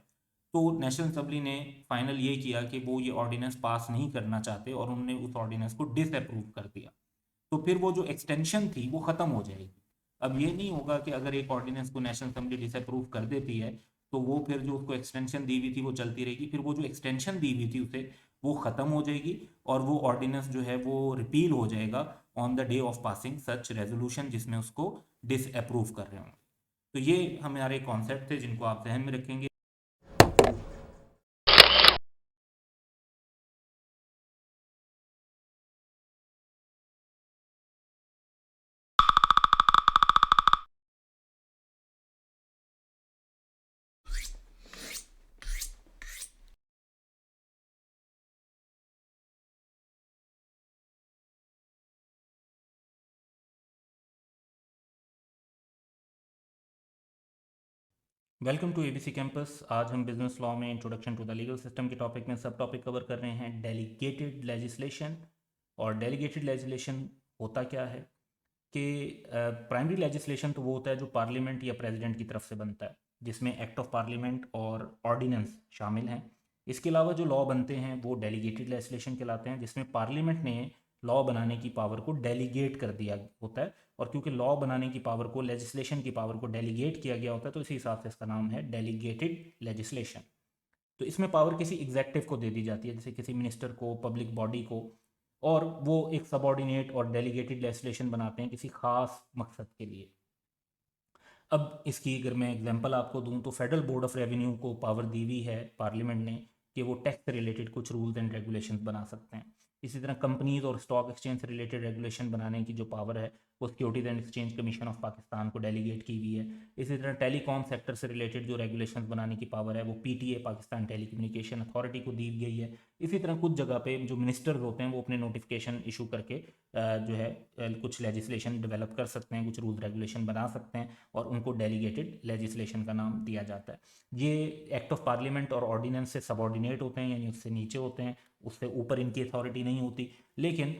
तो नेशनल असेंबली ने फाइनल ये किया कि वो ये ऑर्डिनेंस पास नहीं करना चाहते और उन्होंने उस ऑर्डिनेंस को डिसअप्रूव कर दिया। तो फिर वो जो एक्सटेंशन थी वो ख़त्म हो जाएगी। अब ये नहीं होगा कि अगर एक ऑर्डिनेंस को नेशनल असेंबली डिसअप्रूव कर देती है तो वो फिर जो उसको एक्सटेंशन दी हुई थी वो चलती रहेगी, फिर वो जो एक्सटेंशन दी हुई थी उसे वो ख़त्म हो जाएगी और वो ऑर्डिनेंस जो है वो रिपील हो जाएगा on the day of passing such resolution जिसमें उसको डिसअप्रूव कर रहे होंगे। तो ये हमारे कॉन्सेप्ट थे जिनको आप जहन में रखेंगे। Welcome to ABC campus. आज हम बिजनेस लॉ में introduction to the legal system के टॉपिक में सब टॉपिक कवर कर रहे हैं, डेलीगेटेड लेजिस्लेशन। और डेलीगेटेड लेजिस्लेशन होता क्या है कि प्राइमरी लेजिस्लेशन तो वो होता है जो पार्लियामेंट या प्रेसिडेंट की तरफ से बनता है, जिसमें एक्ट ऑफ पार्लियामेंट और ऑर्डिनेंस शामिल हैं। इसके अलावा जो लॉ बनते हैं वो डेलीगेटेड लेजिस्लेशन कहलाते हैं, जिसमें पार्लियामेंट ने लॉ बनाने की पावर को डेलीगेट कर दिया होता है। और क्योंकि लॉ बनाने की पावर को, लेजिस्लेशन की पावर को डेलीगेट किया गया होता है तो इसी हिसाब से इसका नाम है डेलीगेटेड लेजिस्लेशन। तो इसमें पावर किसी एग्जेक्टिव को दे दी जाती है, जैसे किसी मिनिस्टर को, पब्लिक बॉडी को, और वो एक सबऑर्डिनेट और डेलीगेटेड लेजिस्लेशन बनाते हैं किसी खास मकसद के लिए। अब इसकी अगर मैं एग्जांपल आपको दूं तो फेडरल बोर्ड ऑफ रेवेन्यू को पावर दी हुई है पार्लियामेंट ने कि वो टैक्स से रिलेटेड कुछ रूल्स एंड रेगुलेशंस बना सकते हैं। इसी तरह कंपनीज और स्टॉक एक्सचेंज से रिलेटेड रेगुलेशन बनाने की जो पावर है वो securities and exchange commission of Pakistan को डेलीगेट की हुई है। इसी तरह टेलीकॉम सेक्टर से रिलेटेड जो रेगुलेशंस बनाने की पावर है वो पीटीए, पाकिस्तान टेलीकम्युनिकेशन अथॉरिटी को दी गई है। इसी तरह कुछ जगह पे जो मिनिस्टर्स होते हैं वो अपने नोटिफिकेशन इशू करके जो है कुछ लेजिस्लेशन डेवलप कर सकते हैं, कुछ रूल रेगुलेशन बना सकते हैं और उनको डेलीगेटेड लेजिस्लेशन का नाम दिया जाता है। ये एक्ट ऑफ पार्लियामेंट और ऑर्डिनेंस से सबऑर्डिनेट होते हैं, यानी उससे नीचे होते हैं, उससे ऊपर इनकी अथॉरिटी नहीं होती, लेकिन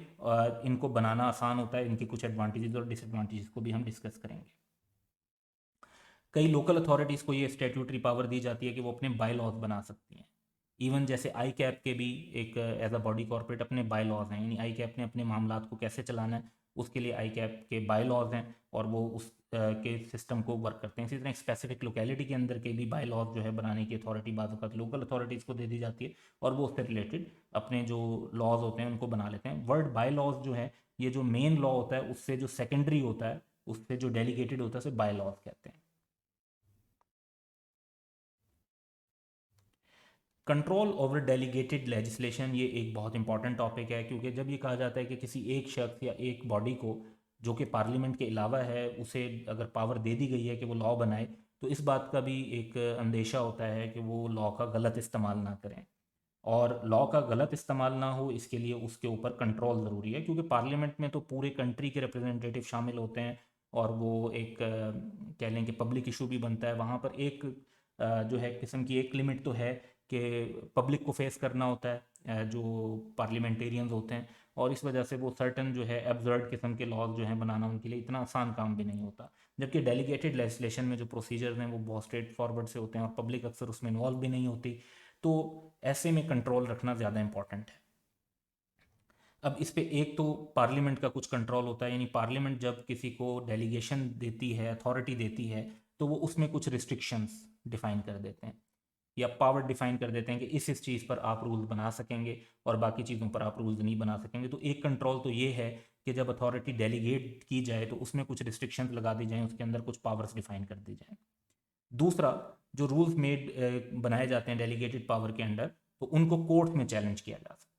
इनको बनाना आसान होता है। इनके कुछ एडवांटेजेस और डिसएडवांटेजेस को भी हम डिस्कस करेंगे। कई लोकल अथॉरिटीज़ को ये स्टैट्यूटरी पावर दी जाती है कि वो अपने बाई लॉज बना सकती हैं। इवन जैसे आई कैप के भी एक एज अ बॉडी कॉर्पोरेट अपने बाई लॉज हैं, यानी आई कैप ने अपने मामलात को कैसे चलाना है उसके लिए आई कैप के बाई लॉज हैं और वो उस के सिस्टम को वर्क करते हैं। इसी तरह एक स्पेसिफिक लोकेलिटी के अंदर के भी बाई लॉज जो है बनाने की अथॉरिटी बाज़ वक़्त लोकल अथॉरिटीज़ को दे दी जाती है और वो उससे रिलेटेड अपने जो लॉज होते हैं उनको बना लेते हैं। वर्ड बाई लॉज जो है, ये जो मेन लॉ होता है उससे जो सेकेंडरी होता है, उससे जो डेलीगेटेड होता है उसे बाई लॉज कहते हैं। कंट्रोल ओवर डेलीगेटेड लेजिस्लेशन ये एक बहुत इंपॉर्टेंट टॉपिक है, क्योंकि जब ये कहा जाता है कि किसी एक शख्स या एक बॉडी को जो कि पार्लियामेंट के अलावा है उसे अगर पावर दे दी गई है कि वो लॉ बनाए, तो इस बात का भी एक अंदेशा होता है कि वो लॉ का गलत इस्तेमाल ना करें। और लॉ का गलत इस्तेमाल ना हो इसके लिए उसके ऊपर कंट्रोल ज़रूरी है, क्योंकि पार्लियामेंट में तो पूरे कंट्री के रिप्रेजेंटेटिव शामिल होते हैं और वो एक कह लें कि पब्लिक इशू भी बनता है। वहाँ पर एक जो है किस्म की एक लिमिट तो है कि पब्लिक को फेस करना होता है जो पार्लियामेंटेरियंस होते हैं, और इस वजह से वो सर्टन जो है एब्जर्ड किस्म के लॉज जो हैं बनाना उनके लिए इतना आसान काम भी नहीं होता। जबकि डेलीगेटेड लेजिस्लेशन में जो प्रोसीजर्स हैं वो बहुत स्ट्रेट फॉरवर्ड से होते हैं और पब्लिक अक्सर उसमें इन्वॉल्व भी नहीं होती, तो ऐसे में कंट्रोल रखना ज़्यादा इंपॉर्टेंट है। अब इस पे एक तो पार्लियामेंट का कुछ कंट्रोल होता है, यानी पार्लियामेंट जब किसी को डेलीगेशन देती है, अथॉरिटी देती है, तो वो उसमें कुछ रिस्ट्रिक्शंस डिफाइन कर देते हैं या पावर डिफाइन कर देते हैं कि इस चीज़ पर आप रूल्स बना सकेंगे और बाकी चीज़ों पर आप रूल्स नहीं बना सकेंगे। तो एक कंट्रोल तो ये है कि जब अथॉरिटी डेलीगेट की जाए तो उसमें कुछ रिस्ट्रिक्शंस लगा दी जाएं, उसके अंदर कुछ पावर्स डिफाइन कर दी जाएं। दूसरा, जो रूल्स मेड बनाए जाते हैं डेलीगेटेड पावर के अंडर, तो उनको कोर्ट में चैलेंज किया जा सकता है।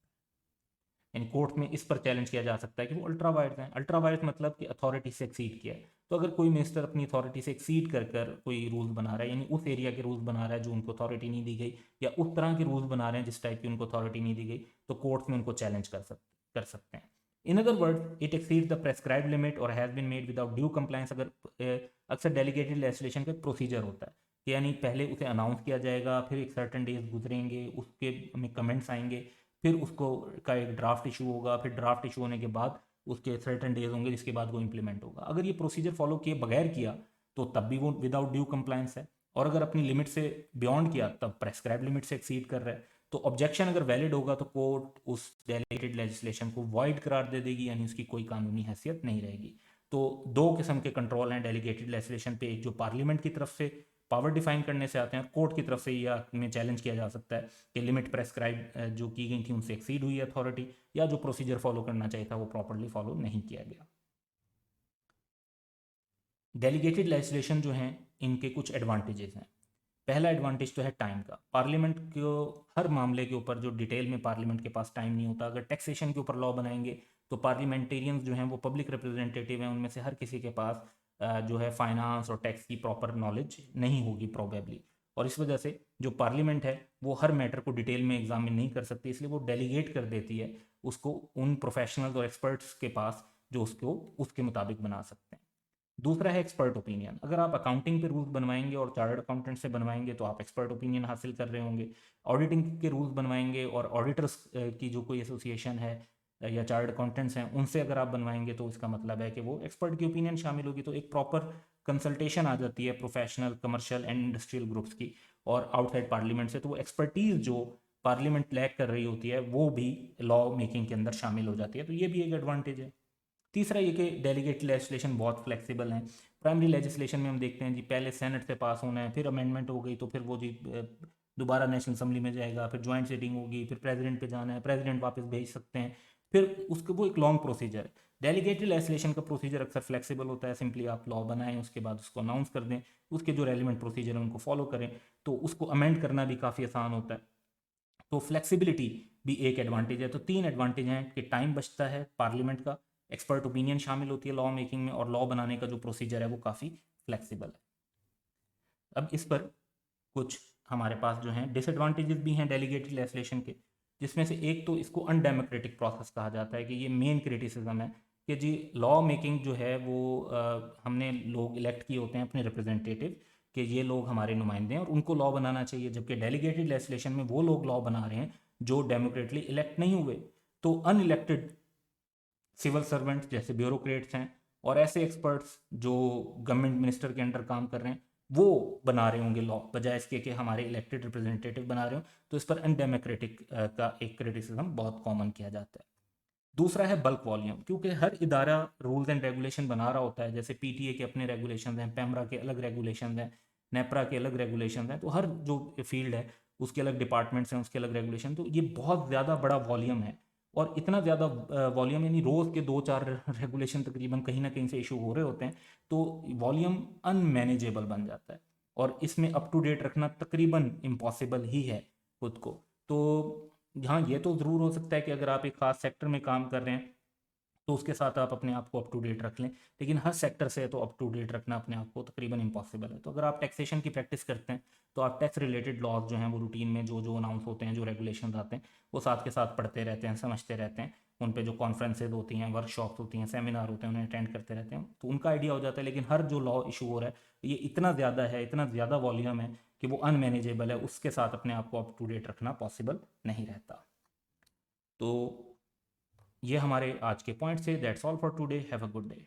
यानी कोर्ट में इस पर चैलेंज किया जा सकता है कि वो अल्ट्रा वायर्स हैं। अल्ट्रा वायर्स मतलब कि अथॉरिटी से एक्सीड किया है। तो अगर कोई मिनिस्टर अपनी अथॉरिटी से एक्सीड कर कर कोई रूल्स बना रहा है, यानी उस एरिया के रूल्स बना रहा है जो उनको अथॉरिटी नहीं दी गई, या उस तरह के रूल्स बना रहे हैं जिस टाइप की उनको अथॉरिटी नहीं दी गई, तो कोर्ट में उनको चैलेंज कर सकते हैं। In other word, it exceed the prescribe limit or has been made without due compliance. अगर अक्सर डेलीगेटेड लेजिस्लेशन का प्रोसीजर होता है, यानी पहले उसे अनाउंस किया जाएगा, फिर एक सर्टन डेज गुजरेंगे, उसके में कमेंट्स आएंगे, फिर उसको का एक ड्राफ्ट इशू होगा, फिर ड्राफ्ट इशू होने के बाद उसके सर्टन डेज होंगे जिसके बाद वो इम्प्लीमेंट होगा। अगर ये प्रोसीजर फॉलो किए बगैर किया तो तब भी वो विदाउट ड्यू कंप्लायंस है, और अगर अपनी लिमिट से बियॉन्ड किया तब प्रेस्क्राइब लिमिट से एक्सीड कर रहा है। तो ऑब्जेक्शन अगर वैलिड होगा तो कोर्ट उस डेलीगेटेड लेजिस्लेशन को वॉइड करार दे देगी, यानी उसकी कोई कानूनी हैसियत नहीं रहेगी। तो दो किस्म के कंट्रोल हैं डेलीगेटेड लेजिस्लेशन पे, एक जो पार्लियामेंट की तरफ से पावर डिफाइन करने से आते हैं, कोर्ट की तरफ से या में चैलेंज किया जा सकता है कि लिमिट प्रेस्क्राइब जो की गई थी उनसे एक्सीड हुई अथॉरिटी, या जो प्रोसीजर फॉलो करना चाहिए था वो प्रॉपरली फॉलो नहीं किया गया। डेलीगेटेड लेजिस्लेशन जो हैं इनके कुछ एडवांटेजेस हैं। पहला एडवांटेज तो है टाइम का। पार्लियामेंट को हर मामले के ऊपर जो डिटेल में पार्लियामेंट के पास टाइम नहीं होता। अगर टैक्सेशन के ऊपर लॉ बनाएंगे तो पार्लियामेंटेरियंस जो हैं वो पब्लिक रिप्रेजेंटेटिव हैं, उनमें से हर किसी के पास जो है फाइनेंस और टैक्स की प्रॉपर नॉलेज नहीं होगी प्रोबेबली, और इस वजह से जो पार्लियामेंट है वो हर मैटर को डिटेल में एग्जामिन नहीं कर सकती, इसलिए वो डेलीगेट कर देती है उसको उन प्रोफेशनल्स और एक्सपर्ट्स के पास जो उसको उसके मुताबिक बना सकते हैं। दूसरा है एक्सपर्ट ओपिनियन। अगर आप अकाउंटिंग पे रूल्स बनवाएंगे और चार्टर्ड अकाउंटेंट से बनवाएंगे तो आप एक्सपर्ट ओपिनियन हासिल कर रहे होंगे। ऑडिटिंग के रूल्स बनवाएंगे और ऑडिटर्स की जो कोई एसोसिएशन है या चार्टर्ड अकाउंटेंट्स हैं उनसे अगर आप बनवाएंगे तो इसका मतलब है कि वो एक्सपर्ट की ओपिनियन शामिल होगी। तो एक प्रॉपर कंसल्टेशन आ जाती है professional, commercial and industrial groups की और आउटसाइड पार्लियामेंट से, तो वो एक्सपर्टीज़ जो पार्लियामेंट लैक कर रही होती है वो भी लॉ मेकिंग के अंदर शामिल हो जाती है। तो ये भी एक एडवांटेज है। तीसरा ये कि डेलीगेट लेजिस्लेशन बहुत फ्लेक्सिबल हैं। प्राइमरी लेजिस्लेशन में हम देखते हैं जी पहले सेनेट से पास होना है, फिर अमेंडमेंट हो गई तो फिर वो जी दोबारा नेशनल असम्बली में जाएगा, फिर ज्वाइंट सीटिंग होगी, फिर प्रेसिडेंट पे जाना है, प्रेसिडेंट वापस भेज सकते हैं, फिर उसको वो एक लॉन्ग प्रोसीजर है। डेलीगेटेड लेजिस्लेशन का प्रोसीजर अक्सर फ्लेक्सिबल होता है, सिंपली आप लॉ बनाएं, उसके बाद उसको अनाउंस कर दें, उसके जो रेलिवेंट प्रोसीजर है उनको फॉलो करें, तो उसको अमेंड करना भी काफ़ी आसान होता है। तो फ्लेक्सिबिलिटी भी एक एडवांटेज है। तो तीन एडवांटेज हैं कि टाइम बचता है पार्लियामेंट का, एक्सपर्ट ओपिनियन शामिल होती है लॉ मेकिंग में, और लॉ बनाने का जो प्रोसीजर है वो काफ़ी फ्लेक्सिबल है। अब इस पर कुछ हमारे पास जो हैं डिसएडवांटेजेस भी हैं डेलीगेटेड लेजिस्लेशन के, जिसमें से एक तो इसको अनडेमोक्रेटिक प्रोसेस कहा जाता है कि ये मेन क्रिटिसिज्म है कि जी लॉ मेकिंग जो है वो हमने लोग इलेक्ट किए होते हैं अपने रिप्रेजेंटेटिव, कि ये लोग हमारे नुमाइंदे हैं और उनको लॉ बनाना चाहिए, जबकि डेलीगेटेड लेजिस्लेशन में वो लोग लॉ बना रहे हैं जो डेमोक्रेटली इलेक्ट नहीं हुए। तो अनइलेक्टेड सिविल सर्वेंट्स जैसे ब्यूरोक्रेट्स हैं और ऐसे एक्सपर्ट्स जो गवर्नमेंट मिनिस्टर के अंडर काम कर रहे हैं वो बना रहे होंगे लॉ, बजाय इसके कि हमारे इलेक्टेड रिप्रेजेंटेटिव बना रहे हो। तो इस पर अनडेमोक्रेटिक का एक क्रिटिसिज्म बहुत कॉमन किया जाता है। दूसरा है बल्क वॉल्यूम, क्योंकि हर इदारा रूल्स एंड रेगुलेशन बना रहा होता है, जैसे पीटीए के अपने रेगुलेशन हैं, पेमरा के अलग रेगुलेशन हैं, नेपरा के अलग रेगुलेशन हैं, तो हर जो फील्ड है उसके अलग डिपार्टमेंट्स हैं, उसके अलग रेगुलेशन, तो ये बहुत ज़्यादा बड़ा वॉल्यूम है। और इतना ज़्यादा वॉल्यूम, यानी रोज़ के 2-4 रेगुलेशन तकरीबन कहीं ना कहीं से इशू हो रहे होते हैं, तो वॉल्यूम अनमैनेजेबल बन जाता है और इसमें अप टू डेट रखना तकरीबन इम्पॉसिबल ही है खुद को। तो हाँ, ये तो ज़रूर हो सकता है कि अगर आप एक ख़ास सेक्टर में काम कर रहे हैं तो उसके साथ आप अपने आप को अप टू डेट रख लें, लेकिन हर सेक्टर से तो अप टू डेट रखना अपने आप को तकरीबन इम्पॉसिबल है। तो अगर आप टैक्सेशन की प्रैक्टिस करते हैं तो आप टैक्स रिलेटेड लॉज जो हैं वो रूटीन में जो जो अनाउंस होते हैं, जो रेगुलेशन आते हैं, वो साथ के साथ पढ़ते रहते हैं, समझते रहते हैं, उन पे जो कॉन्फ्रेंसेज होती हैं, वर्कशॉप्स होती हैं, सेमिनार होते हैं, उन्हें अटेंड करते रहते हैं, तो उनका आइडिया हो जाता है। लेकिन हर जो लॉ इशू हो रहा है ये इतना ज़्यादा है, इतना ज़्यादा वॉल्यूम है कि वो अनमैनेजेबल है, उसके साथ अपने आप को अप टू डेट रखना पॉसिबल नहीं रहता। तो ये हमारे आज के पॉइंट्स थे। That's all for today, have a good day.